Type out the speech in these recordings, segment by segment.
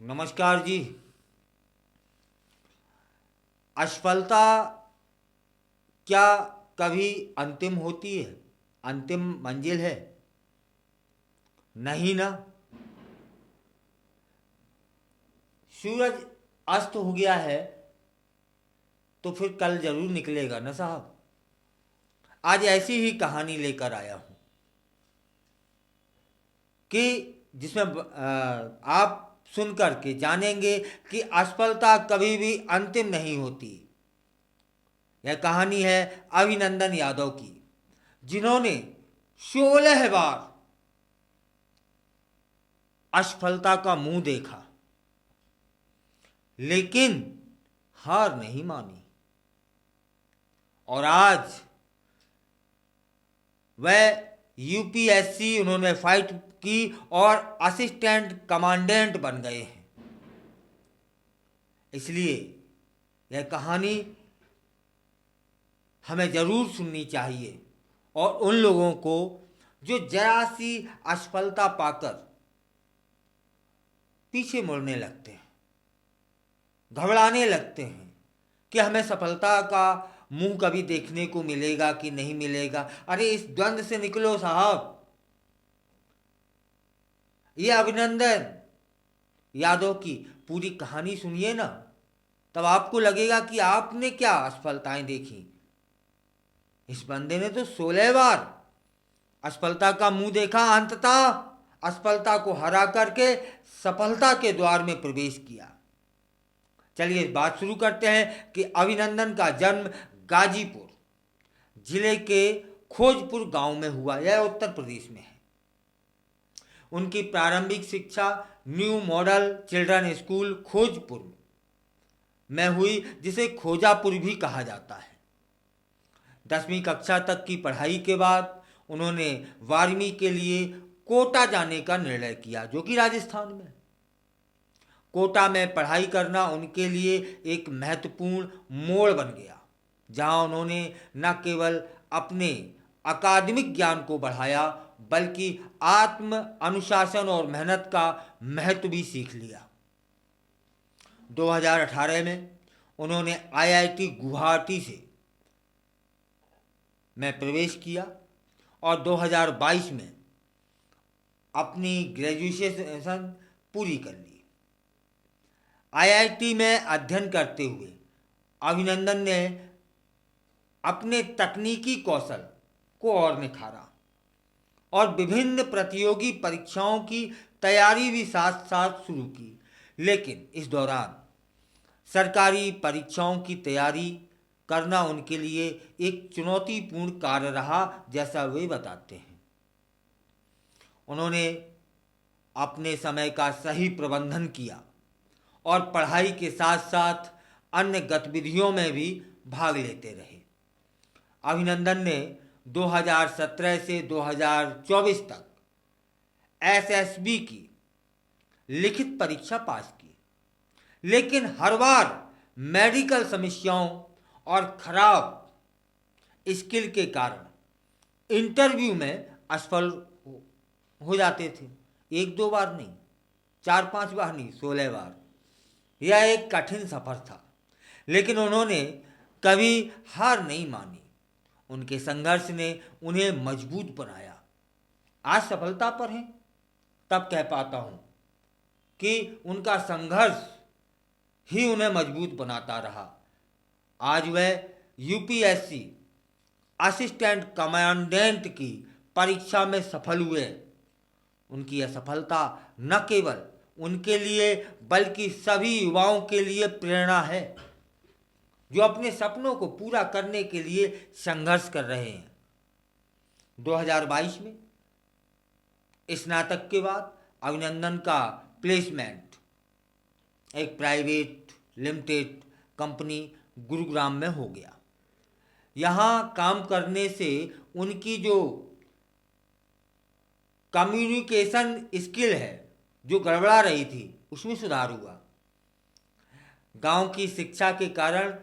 नमस्कार जी। असफलता क्या कभी अंतिम होती है? अंतिम मंजिल है? नहीं ना। सूरज अस्त हो गया है तो फिर कल जरूर निकलेगा ना साहब। आज ऐसी ही कहानी लेकर आया हूं कि जिसमें आप सुन करके जानेंगे कि असफलता कभी भी अंतिम नहीं होती। यह कहानी है अभिनंदन यादव की, जिन्होंने 16 बार असफलता का मुंह देखा लेकिन हार नहीं मानी। और आज वह यूपीएससी उन्होंने फाइट की और असिस्टेंट कमांडेंट बन गए हैं। इसलिए यह कहानी हमें जरूर सुननी चाहिए और उन लोगों को जो जरा सी असफलता पाकर पीछे मुड़ने लगते हैं, घबराने लगते हैं कि हमें सफलता का मुंह कभी देखने को मिलेगा कि नहीं मिलेगा। अरे इस द्वंद से निकलो साहब। ये अभिनंदन यादव की पूरी कहानी सुनिए ना, तब आपको लगेगा कि आपने क्या असफलताएं देखी। इस बंदे ने तो 16 बार असफलता का मुंह देखा, अंततः असफलता को हरा करके सफलता के द्वार में प्रवेश किया। चलिए बात शुरू करते हैं कि अभिनंदन का जन्म गाजीपुर जिले के खोजपुर गांव में हुआ। यह उत्तर प्रदेश में है। उनकी प्रारंभिक शिक्षा new model children school Khojpur में हुई, जिसे खोजापुर भी कहा जाता है। 10वीं कक्षा तक की पढ़ाई के बाद उन्होंने 12वीं के लिए कोटा जाने का निर्णय किया, जो कि राजस्थान में। कोटा में पढ़ाई करना उनके लिए एक महत्वपूर्ण मोड़ बन गया, जहां उन्होंने न केवल अपने अकादमिक ज्ञान को बढ़ाया बल्कि आत्म अनुशासन और मेहनत का महत्व भी सीख लिया। 2018 में उन्होंने आईआईटी गुवाहाटी से में प्रवेश किया और 2022 में अपनी ग्रेजुएशन पूरी कर ली। आईआईटी में अध्ययन करते हुए अभिनंदन ने अपने तकनीकी कौशल को और निखारा और विभिन्न प्रतियोगी परीक्षाओं की तैयारी भी साथ साथ शुरू की। लेकिन इस दौरान सरकारी परीक्षाओं की तैयारी करना उनके लिए एक चुनौतीपूर्ण कार्य रहा, जैसा वे बताते हैं। उन्होंने अपने समय का सही प्रबंधन किया और पढ़ाई के साथ साथ अन्य गतिविधियों में भी भाग लेते रहे। अभिनंदन ने 2017 से 2024 तक एसएसबी की लिखित परीक्षा पास की, लेकिन हर बार मेडिकल समस्याओं और खराब स्किल के कारण इंटरव्यू में असफल हो जाते थे। एक दो बार नहीं, 4-5 बार नहीं, 16 बार। यह एक कठिन सफर था, लेकिन उन्होंने कभी हार नहीं मानी। उनके संघर्ष ने उन्हें मजबूत बनाया। आज सफलता पर हैं, तब कह पाता हूं कि उनका संघर्ष ही उन्हें मजबूत बनाता रहा। आज वह यूपीएससी असिस्टेंट कमांडेंट की परीक्षा में सफल हुए। उनकी यह सफलता न केवल उनके लिए बल्कि सभी युवाओं के लिए प्रेरणा है, जो अपने सपनों को पूरा करने के लिए संघर्ष कर रहे हैं। 2022 में स्नातक के बाद अभिनंदन का प्लेसमेंट एक प्राइवेट लिमिटेड कंपनी गुरुग्राम में हो गया। यहाँ काम करने से उनकी जो कम्युनिकेशन स्किल है, जो गड़बड़ा रही थी, उसमें सुधार हुआ। गांव की शिक्षा के कारण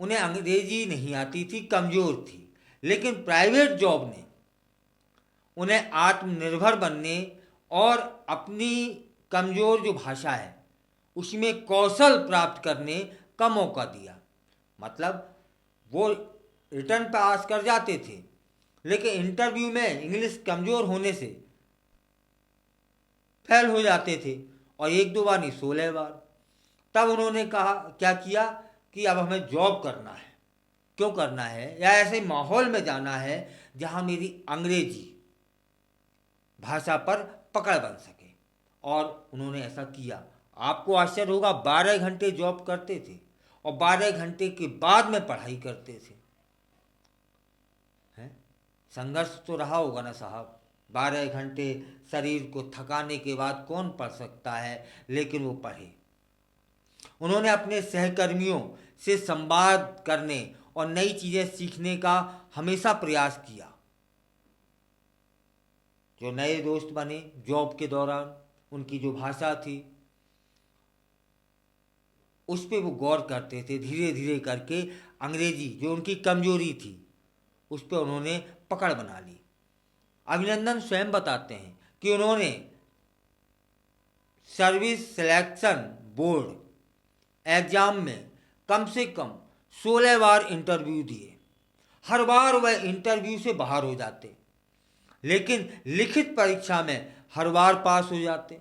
उन्हें अंग्रेजी नहीं आती थी, कमजोर थी, लेकिन प्राइवेट जॉब ने उन्हें आत्मनिर्भर बनने और अपनी कमज़ोर जो भाषा है उसमें कौशल प्राप्त करने का मौका दिया। मतलब वो रिटर्न पास कर जाते थे, लेकिन इंटरव्यू में इंग्लिश कमज़ोर होने से फेल हो जाते थे, और एक दो बार नहीं 16 बार। तब उन्होंने कहा, क्या किया कि अब हमें जॉब करना है। क्यों करना है? या ऐसे माहौल में जाना है जहां मेरी अंग्रेजी भाषा पर पकड़ बन सके। और उन्होंने ऐसा किया। आपको आश्चर्य होगा, 12 घंटे जॉब करते थे और 12 घंटे के बाद में पढ़ाई करते थे। हैं? संघर्ष तो रहा होगा ना साहब। 12 घंटे शरीर को थकाने के बाद कौन पढ़ सकता है, लेकिन वो पढ़े। उन्होंने अपने सहकर्मियों से संवाद करने और नई चीज़ें सीखने का हमेशा प्रयास किया। जो नए दोस्त बने जॉब के दौरान, उनकी जो भाषा थी उस पर वो गौर करते थे। धीरे धीरे करके अंग्रेजी जो उनकी कमजोरी थी उस पर उन्होंने पकड़ बना ली। अभिनंदन स्वयं बताते हैं कि उन्होंने सर्विस सिलेक्शन बोर्ड एग्जाम में कम से कम 16 बार इंटरव्यू दिए। हर बार वह इंटरव्यू से बाहर हो जाते, लेकिन लिखित परीक्षा में हर बार पास हो जाते।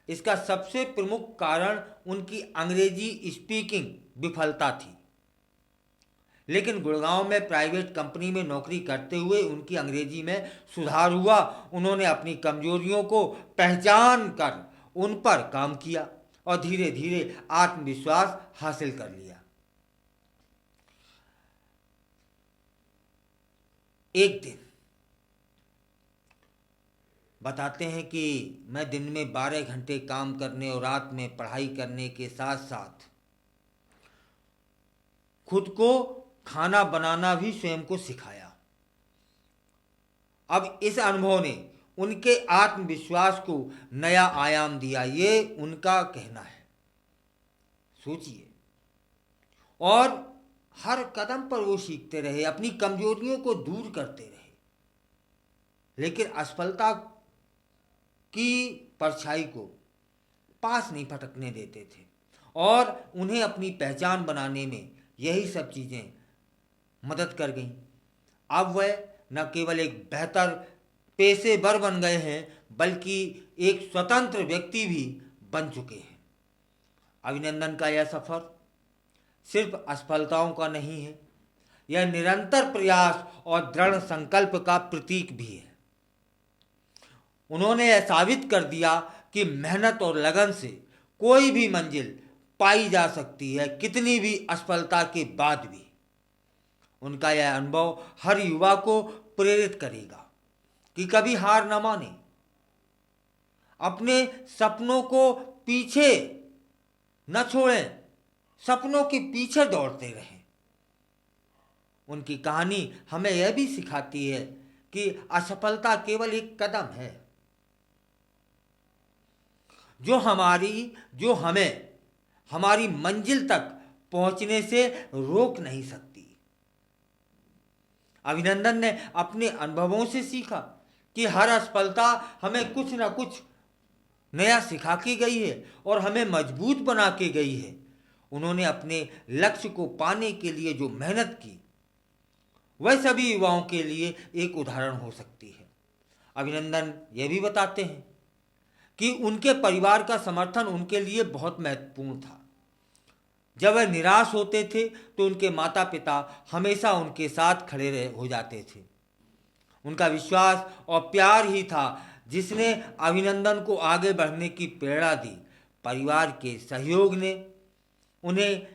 इसका सबसे प्रमुख कारण उनकी अंग्रेजी स्पीकिंग विफलता थी। लेकिन गुड़गांव में प्राइवेट कंपनी में नौकरी करते हुए उनकी अंग्रेजी में सुधार हुआ। उन्होंने अपनी कमजोरियों को पहचान कर उन पर काम किया और धीरे धीरे आत्मविश्वास हासिल कर लिया। एक दिन बताते हैं कि मैं दिन में 12 घंटे काम करने और रात में पढ़ाई करने के साथ साथ खुद को खाना बनाना भी स्वयं को सिखाया। अब इस अनुभव ने उनके आत्मविश्वास को नया आयाम दिया, ये उनका कहना है। सोचिए, और हर कदम पर वो सीखते रहे, अपनी कमजोरियों को दूर करते रहे, लेकिन असफलता की परछाई को पास नहीं फटकने देते थे। और उन्हें अपनी पहचान बनाने में यही सब चीज़ें मदद कर गईं। अब वह न केवल एक बेहतर पेशेवर बन गए हैं, बल्कि एक स्वतंत्र व्यक्ति भी बन चुके हैं। अभिनंदन का यह सफर सिर्फ असफलताओं का नहीं है, यह निरंतर प्रयास और दृढ़ संकल्प का प्रतीक भी है। उन्होंने यह साबित कर दिया कि मेहनत और लगन से कोई भी मंजिल पाई जा सकती है, कितनी भी असफलता के बाद भी। उनका यह अनुभव हर युवा को प्रेरित करेगा कि कभी हार न माने, अपने सपनों को पीछे न छोड़ें, सपनों के पीछे दौड़ते रहें। उनकी कहानी हमें यह भी सिखाती है कि असफलता केवल एक कदम है जो हमें हमारी मंजिल तक पहुंचने से रोक नहीं सकती। अभिनंदन ने अपने अनुभवों से सीखा कि हर असफलता हमें कुछ न कुछ नया सिखा के गई है और हमें मजबूत बना के गई है। उन्होंने अपने लक्ष्य को पाने के लिए जो मेहनत की, वह सभी युवाओं के लिए एक उदाहरण हो सकती है। अभिनंदन यह भी बताते हैं कि उनके परिवार का समर्थन उनके लिए बहुत महत्वपूर्ण था। जब वह निराश होते थे तो उनके माता पिता हमेशा उनके साथ खड़े हो जाते थे। उनका विश्वास और प्यार ही था जिसने अभिनंदन को आगे बढ़ने की प्रेरणा दी। परिवार के सहयोग ने उन्हें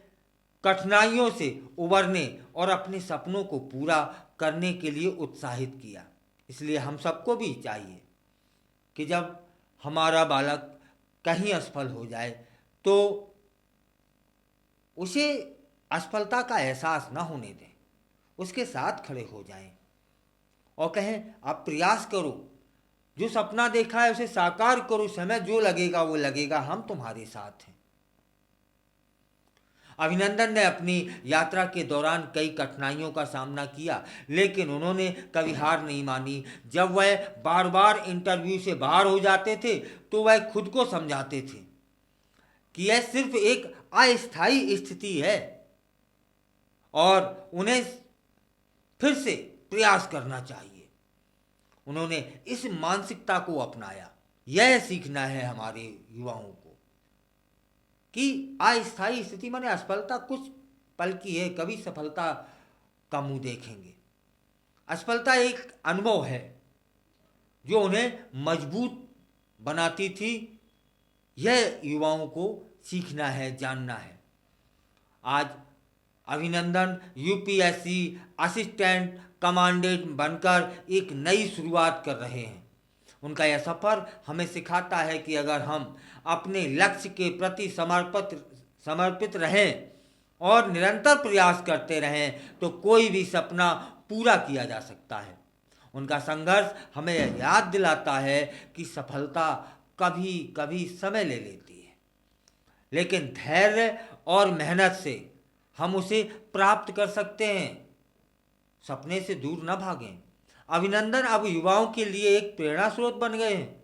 कठिनाइयों से उबरने और अपने सपनों को पूरा करने के लिए उत्साहित किया। इसलिए हम सबको भी चाहिए कि जब हमारा बालक कहीं असफल हो जाए तो उसे असफलता का एहसास ना होने दें, उसके साथ खड़े हो जाएं और कहें आप प्रयास करो, जो सपना देखा है उसे साकार करो, समय जो लगेगा वो लगेगा, हम तुम्हारे साथ हैं। अभिनंदन ने अपनी यात्रा के दौरान कई कठिनाइयों का सामना किया, लेकिन उन्होंने कभी हार नहीं मानी। जब वह बार बार इंटरव्यू से बाहर हो जाते थे तो वह खुद को समझाते थे कि यह सिर्फ एक अस्थायी स्थिति है और उन्हें फिर से प्रयास करना चाहिए। उन्होंने इस मानसिकता को अपनाया। यह सीखना है हमारे युवाओं को कि अस्थायी स्थिति माने असफलता कुछ पल की है, कभी सफलता का मुंह देखेंगे। असफलता एक अनुभव है जो उन्हें मजबूत बनाती थी। यह युवाओं को सीखना है, जानना है। आज अभिनंदन यूपीएससी असिस्टेंट कमांडेंट बनकर एक नई शुरुआत कर रहे हैं। उनका यह सफ़र हमें सिखाता है कि अगर हम अपने लक्ष्य के प्रति समर्पित रहें और निरंतर प्रयास करते रहें तो कोई भी सपना पूरा किया जा सकता है। उनका संघर्ष हमें याद दिलाता है कि सफलता कभी कभी समय ले लेती है, लेकिन धैर्य और मेहनत से हम उसे प्राप्त कर सकते हैं। सपने से दूर न भागें। अभिनंदन अब युवाओं के लिए एक प्रेरणा स्रोत बन गए हैं।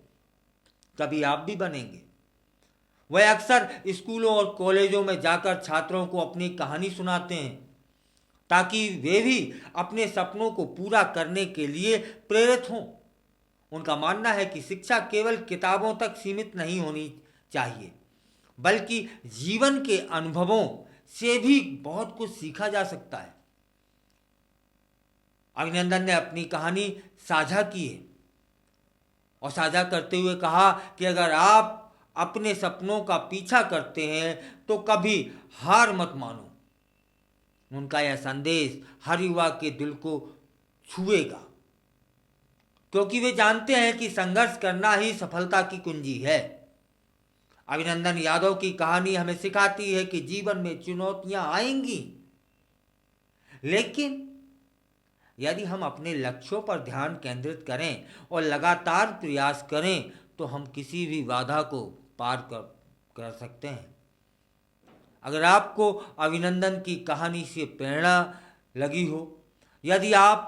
कभी आप भी बनेंगे। वह अक्सर स्कूलों और कॉलेजों में जाकर छात्रों को अपनी कहानी सुनाते हैं ताकि वे भी अपने सपनों को पूरा करने के लिए प्रेरित हों। उनका मानना है कि शिक्षा केवल किताबों तक सीमित नहीं होनी चाहिए, बल्कि जीवन के अनुभवों से भी बहुत कुछ सीखा जा सकता है। अभिनंदन ने अपनी कहानी साझा की है और साझा करते हुए कहा कि अगर आप अपने सपनों का पीछा करते हैं तो कभी हार मत मानो। उनका यह संदेश हर युवा के दिल को छुएगा, क्योंकि वे जानते हैं कि संघर्ष करना ही सफलता की कुंजी है। अभिनंदन यादव की कहानी हमें सिखाती है कि जीवन में चुनौतियां आएंगी, लेकिन यदि हम अपने लक्ष्यों पर ध्यान केंद्रित करें और लगातार प्रयास करें तो हम किसी भी बाधा को पार कर सकते हैं। अगर आपको अभिनंदन की कहानी से प्रेरणा लगी हो, यदि आप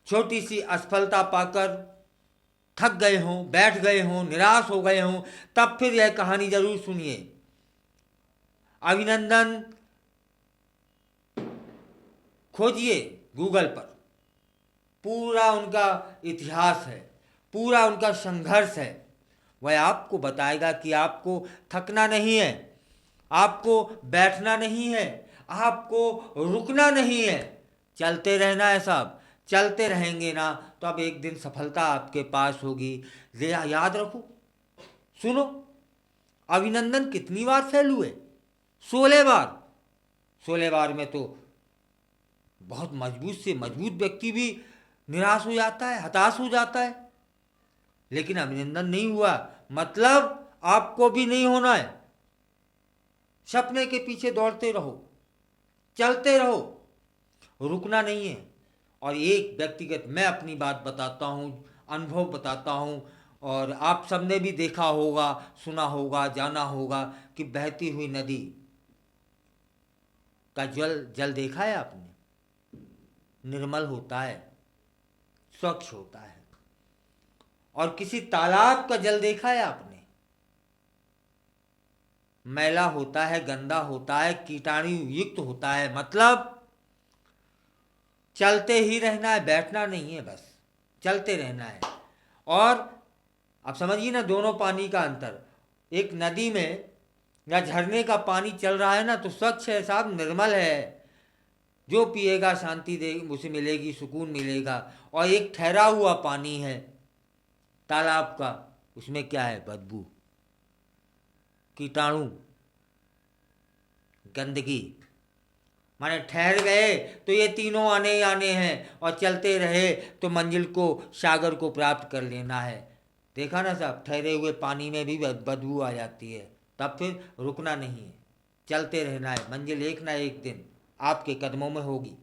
छोटी सी असफलता पाकर थक गए हों, बैठ गए हों, निराश हो गए हों, तब फिर यह कहानी जरूर सुनिए। अभिनंदन खोजिए गूगल पर, पूरा उनका इतिहास है, पूरा उनका संघर्ष है। वह आपको बताएगा कि आपको थकना नहीं है, आपको बैठना नहीं है, आपको रुकना नहीं है, चलते रहना है। साहब चलते रहेंगे ना तो अब एक दिन सफलता आपके पास होगी। याद रखो। सुनो, अभिनंदन कितनी बार फेल हुए? 16 बार। 16 बार में तो बहुत मजबूत से मजबूत व्यक्ति भी निराश हो जाता है, हताश हो जाता है, लेकिन अभिनंदन नहीं हुआ। मतलब आपको भी नहीं होना है। सपने के पीछे दौड़ते रहो, चलते रहो, रुकना नहीं है। और एक व्यक्तिगत मैं अपनी बात बताता हूँ, अनुभव बताता हूँ, और आप सबने भी देखा होगा, सुना होगा, जाना होगा कि बहती हुई नदी का जल देखा है आपने? निर्मल होता है, स्वच्छ होता है। और किसी तालाब का जल देखा है आपने? मैला होता है, गंदा होता है, कीटाणु युक्त होता है। मतलब चलते ही रहना है, बैठना नहीं है, बस चलते रहना है। और आप समझिए ना दोनों पानी का अंतर। एक नदी में या झरने का पानी चल रहा है ना तो स्वच्छ है साहब, निर्मल है, जो पिएगा शांति दे उसे मिलेगी, सुकून मिलेगा। और एक ठहरा हुआ पानी है तालाब का, उसमें क्या है? बदबू, कीटाणु, गंदगी। माने ठहर गए तो ये तीनों आने ही आने हैं, और चलते रहे तो मंजिल को, सागर को प्राप्त कर लेना है। देखा ना साहब, ठहरे हुए पानी में भी बदबू आ जाती है। तब फिर रुकना नहीं है, चलते रहना है। मंजिल एक ना एक दिन आपके कदमों में होगी।